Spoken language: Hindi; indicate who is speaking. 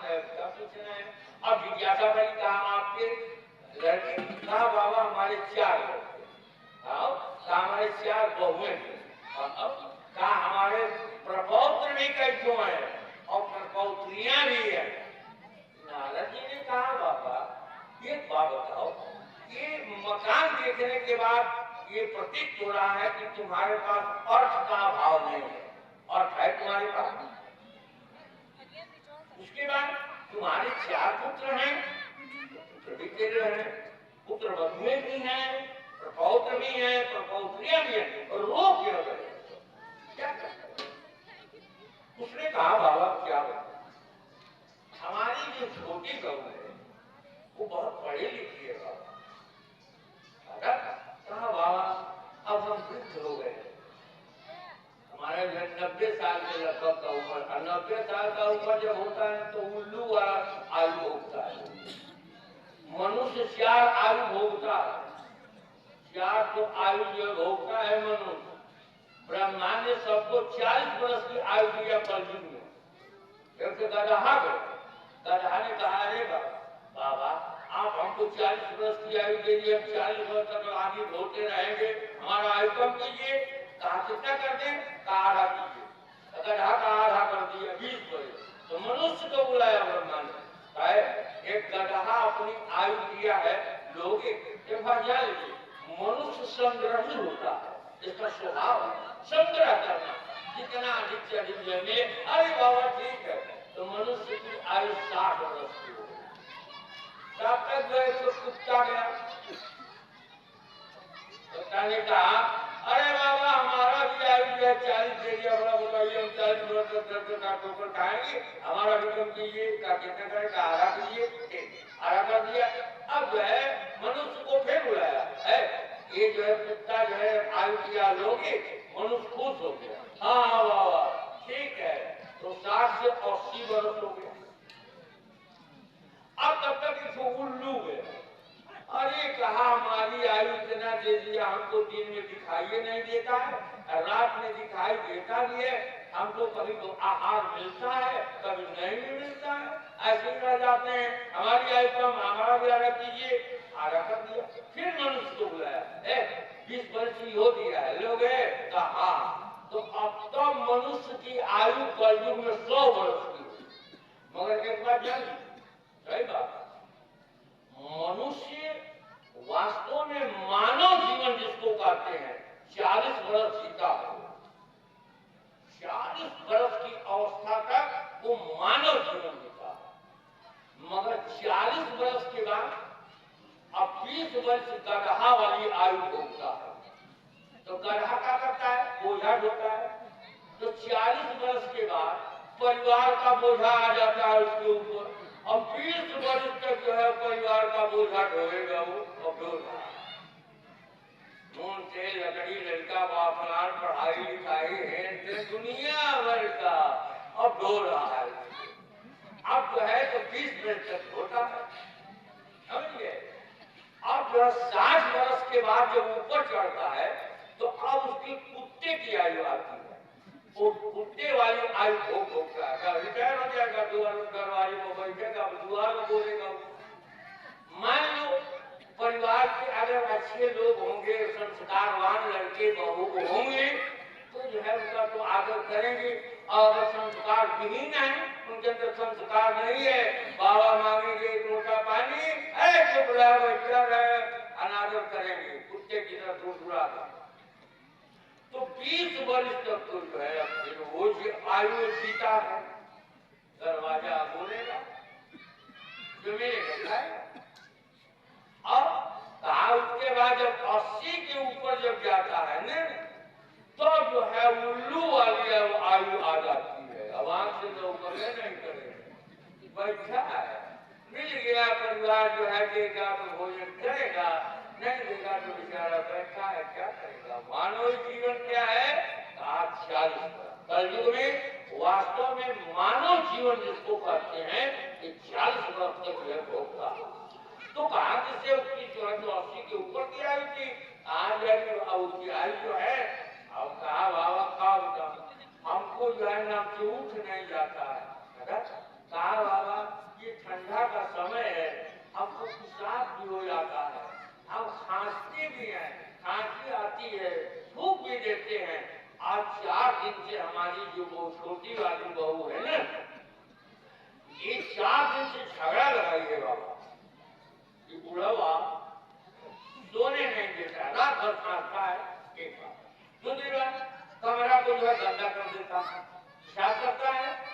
Speaker 1: क्या पूछना है? अब जिज्ञासा बड़ी, कहा आपके लड़के? कहा बाबा हमारे 4 लड़के। कहा हमारे 4 बहुएं हैं। अब कहा हमारे प्रपौत्र भी कई ठो है और प्रपौत्रियां भी है। नारद जी ने कहा बाबा ये बात बताओ, ये मकान देखने के बाद ये प्रतीत हो रहा है कि तुम्हारे पास अर्थ का अभाव नहीं है, अर्थ है तुम्हारे पास। उसके बाद तुम्हारे 4 पुत्र हैं, पुत्र भी तेरे हैं, पुत्र वधुएं भी हैं, प्रपौत्र भी हैं, प्रपौत्रियां भी हैं, और रो क्यों रहे? क्या करते? उसने कहा बाबा क्या बताओ, हमारी जो छोटी बहू है वो बहुत पढ़ी लिखी है बाबा। कहा बाबा अब हम वृद्ध हो गए, हमारे घर 90 साल के लगभग का उम्र, 90 साल का उम्र जब होता है तो उल्लू वाला आयु भोगता है। मनुष्य 4 आयु भोगता है, 4 तो आयु जो भोगता है मनुष्य। ब्रह्मा ने सबको 40 वर्ष की आयु दिया कलयुग में। एक गदहा गए, गदहा ने कहा अरे बाबा आप हमको 40 वर्ष की आयु दे दिए, 40 वर्ष तक आगे भोगते रहेंगे, हमारा आयु कम कीजिए। कहा कितना कर दें? कहा आधा कीजिए। गदहा का आधा कर दिया, 20 वर्ष। तो मनुष्य को बुलाया ब्रह्मा ने, एक गदहा अपनी आयु दिया है लोगे, मनुष्य संग्रही होता है, इसका स्वभाव संग्रह करना, जितना अधिक से अधिक लेंगे। अरे बाबा ठीक है, तो मनुष्य की आयु 60 वर्ष की हो गई। तब तक गए तो कुत्ता गया, कुत्ता ने कहा अरे बाबा हमारा भी आयु जो है 40 दे दिया, बड़ा बताइए हम 40 वर्ष तक का ठोकर खाएंगे, हमारा भी कम कीजिए। का कितना करेगा? आधा कीजिए, आधा कर दिया। अब जो है मनुष्य को फिर बुलाया है, ये जो है कुत्ता जो है आयु किया लोगे, मनुष्य खुश हो गया। हाँ बाबा ठीक है, तो 60 से 80 वर्ष हो गया। अब तब तक इसको उल्लू गया, अरे कहा हमारी आयु इतना दे दिया, हमको दिन में दिखाई नहीं देता है, रात में दिखाई देता भी है, हमको कभी तो आहार मिलता है कभी नहीं भी मिलता है, ऐसे ही रह जाते हैं, हमारी आयु कम, हमारा भी आधा कीजिए। आधा कर दिया। फिर मनुष्य को बुलाया, 20 वर्ष की हो दिया है लोग, कहा तो अब तक मनुष्य की आयु कलयुग में 100 वर्ष की। मगर एक बात जानी, सही बात, मनुष्य वास्तव में मानव जीवन जिसको कहते हैं 40 वर्ष जीता हो, 40 वर्ष की अवस्था तक वो मानव जीवन जीता है। मगर 40 वर्ष के बाद अब 20 वर्ष गदहा वाली आयु भोगता है। तो गदहा क्या करता है? बोझा ढोता है। तो 40 वर्ष के बाद परिवार का बोझा आ जाता है उसके ऊपर, अब 20 वर्ष तक जो है परिवार का बोझा ढोएगा वो, और ढो रहा है। नून से लकड़ी लड़का बापलान पढ़ाई लिखाई है दुनिया भर का, अब ढो रहा है। अब जो है तो 20 वर्ष तक ढोता है, समझिए। अब जो 60 वर्ष के बाद जब ऊपर चढ़ता है तो अब उसकी कुत्ते की आयु आती है, वो कुत्ते वाली आयु भोग भोगता है। रिटायर हो जाएगा, दरवाजे को बैठेगा, दुआर में बोलेगा। मान लो परिवार के अगर अच्छे लोग होंगे, संस्कारवान लड़के बहू होंगे, तो जो है उनका तो आदर करेंगे। और संस्कार विहीन है, उनके अंदर संस्कार नहीं है, बाबा मांगेंगे एक लोटा पानी, चुप रहा बैठा रहे, अनादर करेंगे, कुत्ते की तरह दूर तो 20 वर्ष तक तो जो है वो आयु जीता है, दरवाजा बोलेगा जो मिलेगा। अब कहा उसके बाद जब 80 के ऊपर जब जाता है न, तो जो है उल्लू वाली आयु आ जाती है। अब आंख से तो ऊपर नहीं करेगा, बैठा है, मिल गया परिवार जो है देगा तो भोजन करेगा, नहीं देगा तो बेचारा बैठा है, क्या करेगा। मानव जीवन क्या है? 40 कलयुग में वास्तव में मानव जीवन जिसको कहते हैं कि 40 वर्ष तक यह भोगता। तो कहा जिससे उसकी जो है तो 80 के ऊपर की आयु थी, आज उसकी आयु जो है, अब कहा बाबा का हमको जो है ना उठ नहीं जाता है। कहा बाबा लगती है, थूक भी देते हैं। आज 4 दिन से हमारी जो वो छोटी वाली बहू है ना, ये 4 दिन से झगड़ा लगाई है बाबा। ये बुढ़वा सोने नहीं देता, रात भर खाता है। एक बार दूसरी बार कमरा को जो है गंदा कर देता है, साफ करता है।